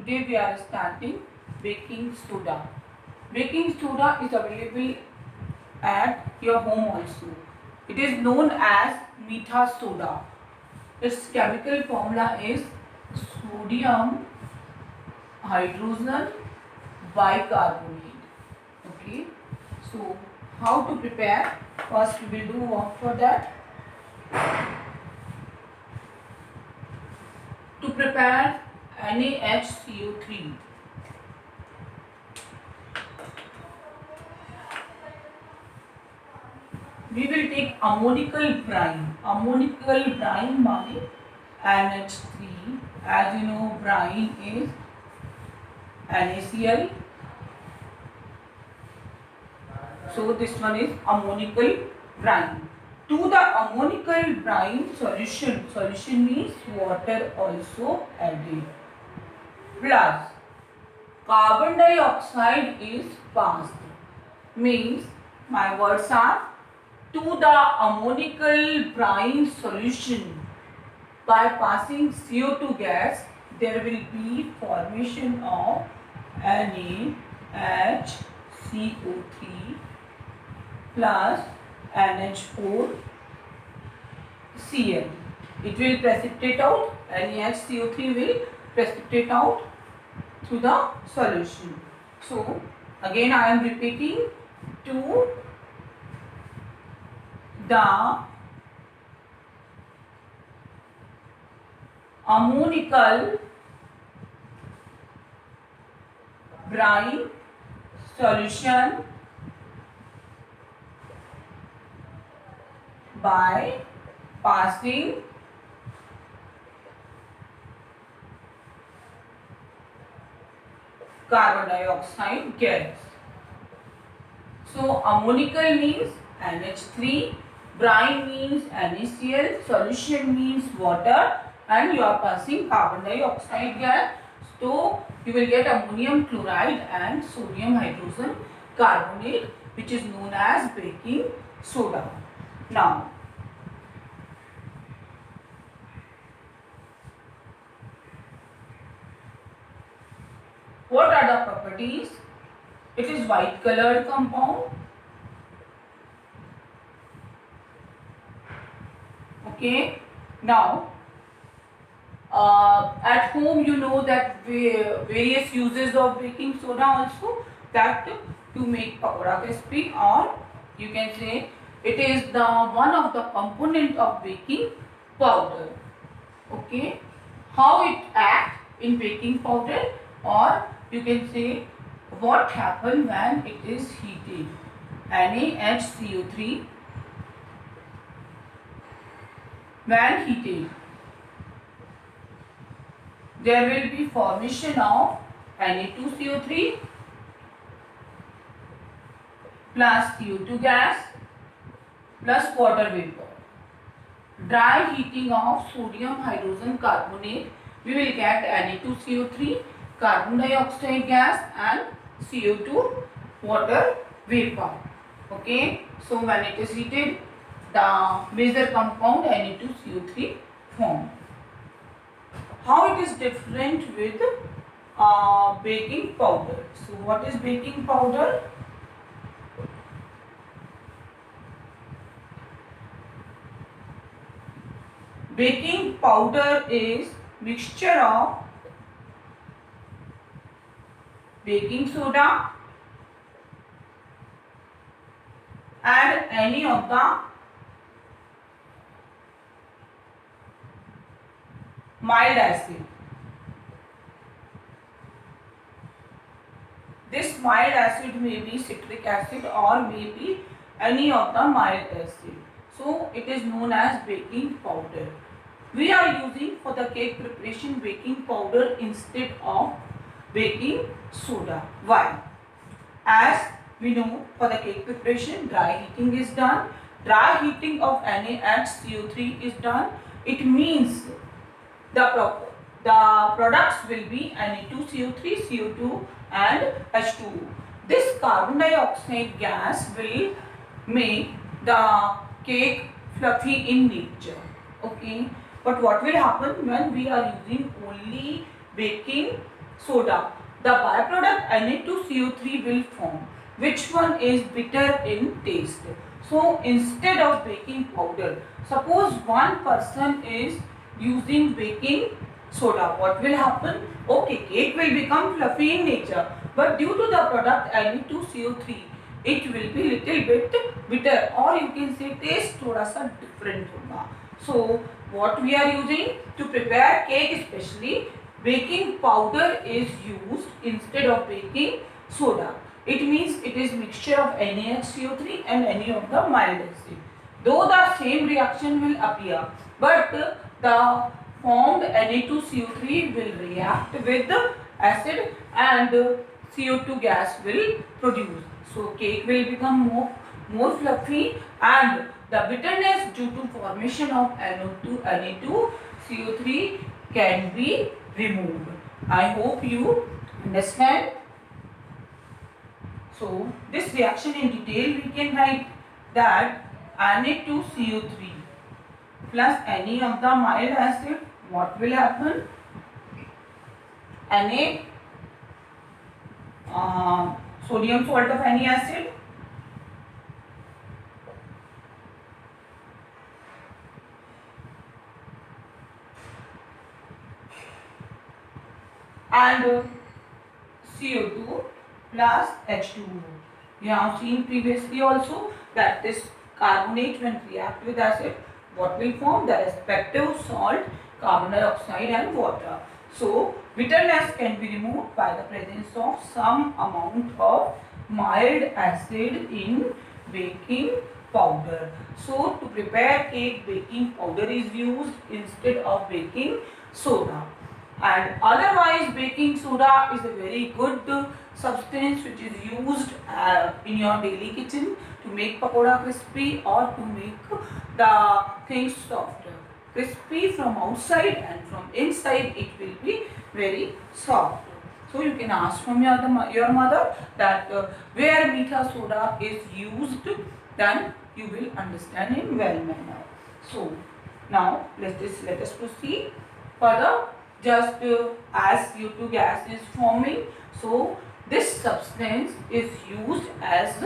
Today we are starting baking soda. Baking soda is available at your home also. It is known as meetha soda. Its chemical formula is sodium hydrogen bicarbonate. Okay. So how to prepare? First we will do what for that. To prepare NaHCO3. We will take ammonical brine. Ammonical brine means NH3. As you know, brine is NaCl. So this one is ammonical brine. To the ammonical brine solution means water also added. Plus carbon dioxide is passed. Means my words are, to the ammonical brine solution by passing CO2 gas, there will be formation of NaHCO3 plus NH4Cl. It will precipitate out, NaHCO3 will precipitate out through the solution. So again I am repeating, to the ammonical brine solution by passing carbon dioxide gas. So ammonical means NH3, brine means NaCl, solution means water, and you are passing carbon dioxide gas. So you will get ammonium chloride and sodium hydrogen carbonate, which is known as baking soda. Now what are the properties? It is white colored compound. Okay. Now at home you know that various uses of baking soda also, that to make pakoda crispy, or you can say it is the one of the component of baking powder. Okay. How it acts in baking powder, or you can say what happens when it is heated. NaHCO3 when heated, there will be formation of Na2CO3 plus CO2 gas plus water vapor. Dry heating of sodium hydrogen carbonate, we will get Na2CO3, carbon dioxide gas and CO2 water vapor. Okay, so when it is heated, the major compound Na2CO3 form. How it is different with baking powder? So what is baking powder? Baking powder is mixture of baking soda and any of the mild acid. This mild acid may be citric acid or may be any of the mild acid. So it is known as baking powder. We are using for the cake preparation baking powder instead of baking soda. Why? As we know, for the cake preparation dry heating is done. Dry heating of NaHCO3 is done. It means the products will be Na2CO3, CO2 and H2O. This carbon dioxide gas will make the cake fluffy in nature. Okay, but what will happen when we are using only baking soda, the byproduct Na2CO3 will form. Which one is bitter in taste? So instead of baking powder, suppose one person is using baking soda, what will happen? Okay, cake will become fluffy in nature, but due to the product Na2CO3, it will be little bit bitter, or you can say taste थोड़ा सा different होगा. So what we are using to prepare cake, especially baking powder is used instead of baking soda. It means it is mixture of NaHCO3 and any of the mild acid. Though the same reaction will appear, but the formed Na2CO3 will react with the acid and CO2 gas will produce. So cake will become more fluffy, and the bitterness due to formation of Na2CO3 can be removed. I hope you understand. So this reaction in detail we can write that Na2CO3 plus any of the mild acid, what will happen? Sodium salt of any acid and CO2 plus H2O. You have seen previously also that this carbonate when react with acid, what will form? The respective salt, carbon dioxide and water. So bitterness can be removed by the presence of some amount of mild acid in baking powder. So to prepare cake, baking powder is used instead of baking soda. And otherwise baking soda is a very good substance which is used in your daily kitchen to make pakoda crispy or to make the things softer. Crispy from outside and from inside it will be very soft. So you can ask from your mother that where meetha soda is used, then you will understand in well manner. So now let us proceed further. Just as CO2 gas is forming, so this substance is used as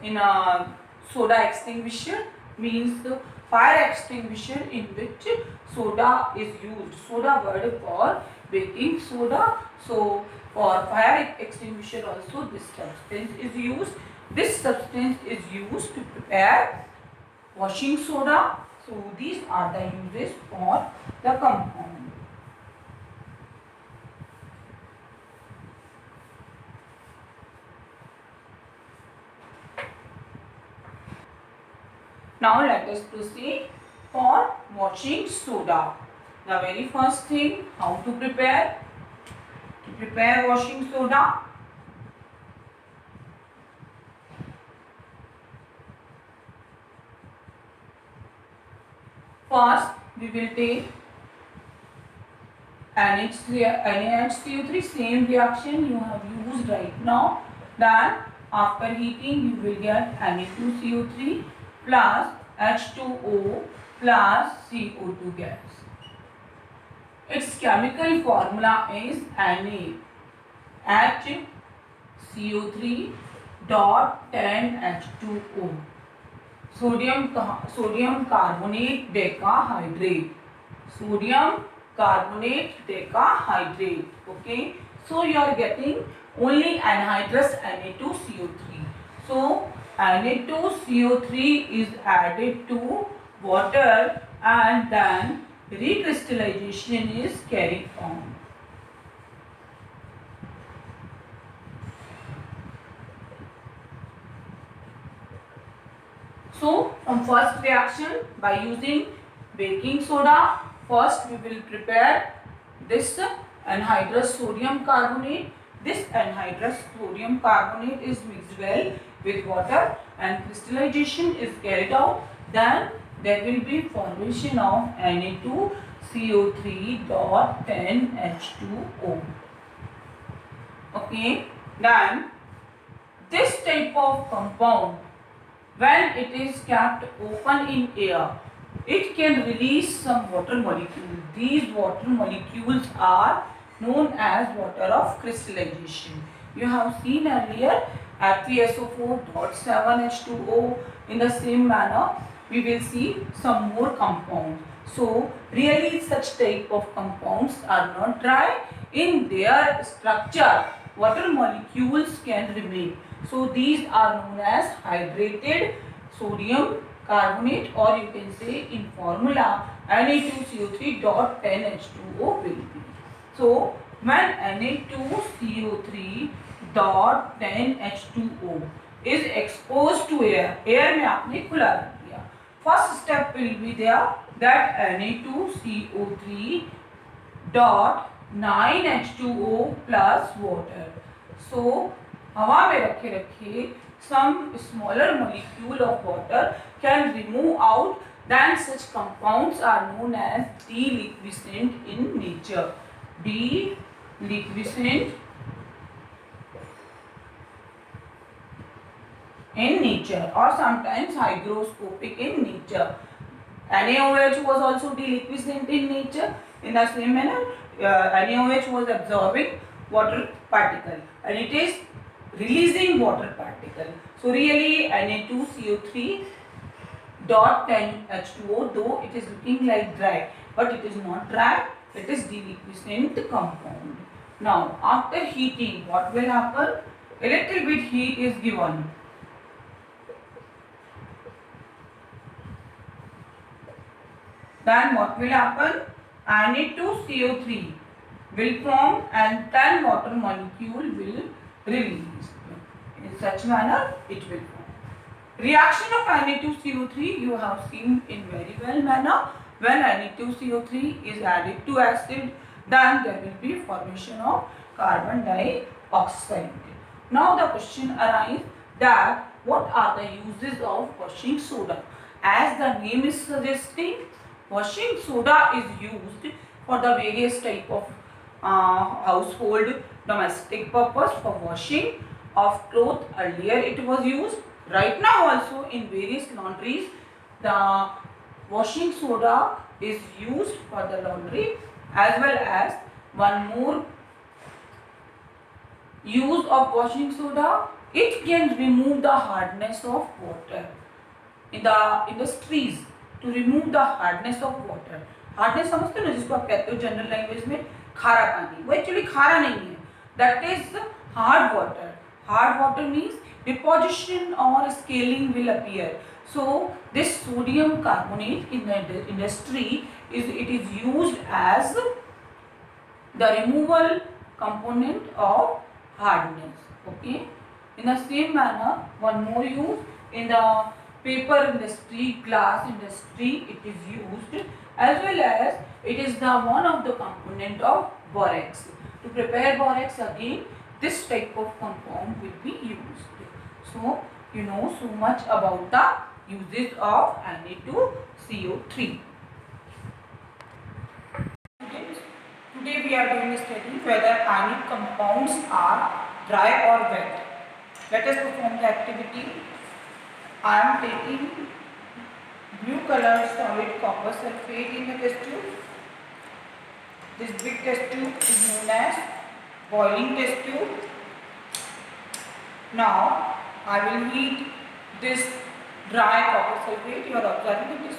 in a soda extinguisher, means fire extinguisher in which soda is used. Soda word for baking soda. So for fire extinguisher also this substance is used. This substance is used to prepare washing soda. So these are the uses for the compound. Now let us proceed for washing soda. The very first thing, how to prepare? To prepare washing soda, first we will take NaHCO3, same reaction you have used right now. Then after heating you will get Na2CO3 plus H2O plus CO2 gas. Its chemical formula is NaHCO3 dot 10H2O. Sodium carbonate decahydrate. Sodium carbonate decahydrate. Okay, so you are getting only anhydrous Na2CO3. So Na2CO3 is added to water and then recrystallization is carried on. So from first reaction, by using baking soda, first we will prepare this anhydrous sodium carbonate. This anhydrous sodium carbonate is mixed well with water and crystallization is carried out. Then there will be formation of Na2CO3 dot 10H2O. Okay, then this type of compound, when it is kept open in air, it can release some water molecules. These water molecules are known as water of crystallization. You have seen earlier FeSO4.7H2O. In the same manner, we will see some more compounds. So really such type of compounds are not dry. In their structure, water molecules can remain. So these are known as hydrated sodium carbonate, or you can say in formula Na2CO3.10H2O will be. So when Na2CO3.10H2O is exposed to air, air में आपने खुला रख दिया. First step will be there that Na2CO3.9H2O plus water. So हवा में रखे रखे some smaller molecule of water can remove out, then such compounds are known as deliquescent in nature. Deliquescent in nature or sometimes hygroscopic in nature. NaOH was also deliquescent in nature. In the same manner, NaOH was absorbing water particle and it is releasing water particle. So really Na2CO3.10H2O, though it is looking like dry, but it is not dry, it is deliquescent compound. Now after heating, what will happen? A little bit heat is given. Then what will happen? Na2CO3 will form and 10 water molecule will release. In such manner it will form. Reaction of Na2CO3 you have seen in very well manner. When Na2CO3 is added to acid, then there will be formation of carbon dioxide. Now the question arises that what are the uses of washing soda? As the name is suggesting, washing soda is used for the various type of household domestic purpose for washing of cloth. Earlier it was used. Right now also in various laundries the washing soda is used for the laundry, as well as one more use of washing soda, it can remove the hardness of water. In the industries, to remove the hardness of water, hardness समझते हो ना, जिसको आप कहते हो general language में खारा पानी, वो एक्चुअली खारा नहीं है, that is hard water. Hard water means deposition or scaling will appear. So this sodium carbonate in the industry is used as the removal component of hardness. Okay. In the same manner, one more use in the paper industry, glass industry, it is used, as well as it is the one of the component of borax. To prepare borax again, this type of compound will be used. So you know so much about the uses of Na2CO3. Today we are going to study whether ionic compounds are dry or wet. Let us perform the activity. I am taking blue color solid copper sulfate in the test tube. This big test tube is known as boiling test tube. Now I will heat this dry copper sulfate. You are observing it is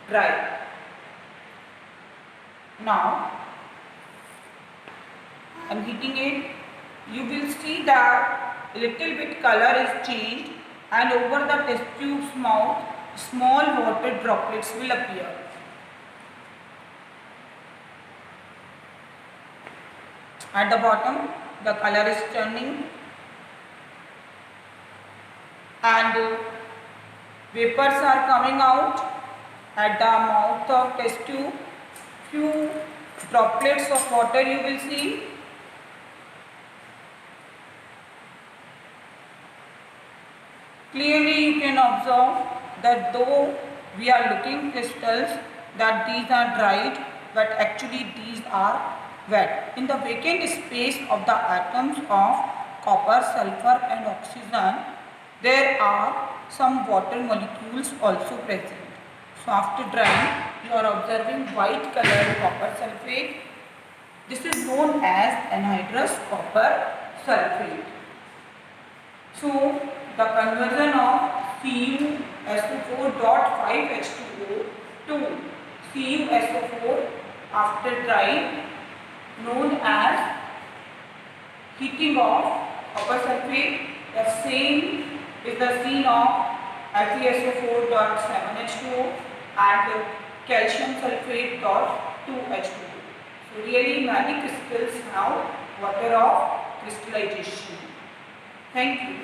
dry. Now I am heating it. You will see that a little bit color is changed, and over the test tube's mouth small water droplets will appear. At the bottom the color is turning and vapors are coming out. At the mouth of test tube few droplets of water you will see. Clearly you can observe that though we are looking crystals that these are dried, but actually these are wet. In the vacant space of the atoms of copper, sulfur and oxygen, there are some water molecules also present. So after drying, you are observing white color copper sulfate. This is known as anhydrous copper sulfate. So the conversion of CuSO4.5H2O to CuSO4 after drying, known as heating of copper sulfate. The same is the scene of FeSO4.7H2O and calcium sulfate.2H2O. So really many crystals have water of crystallization. Thank you.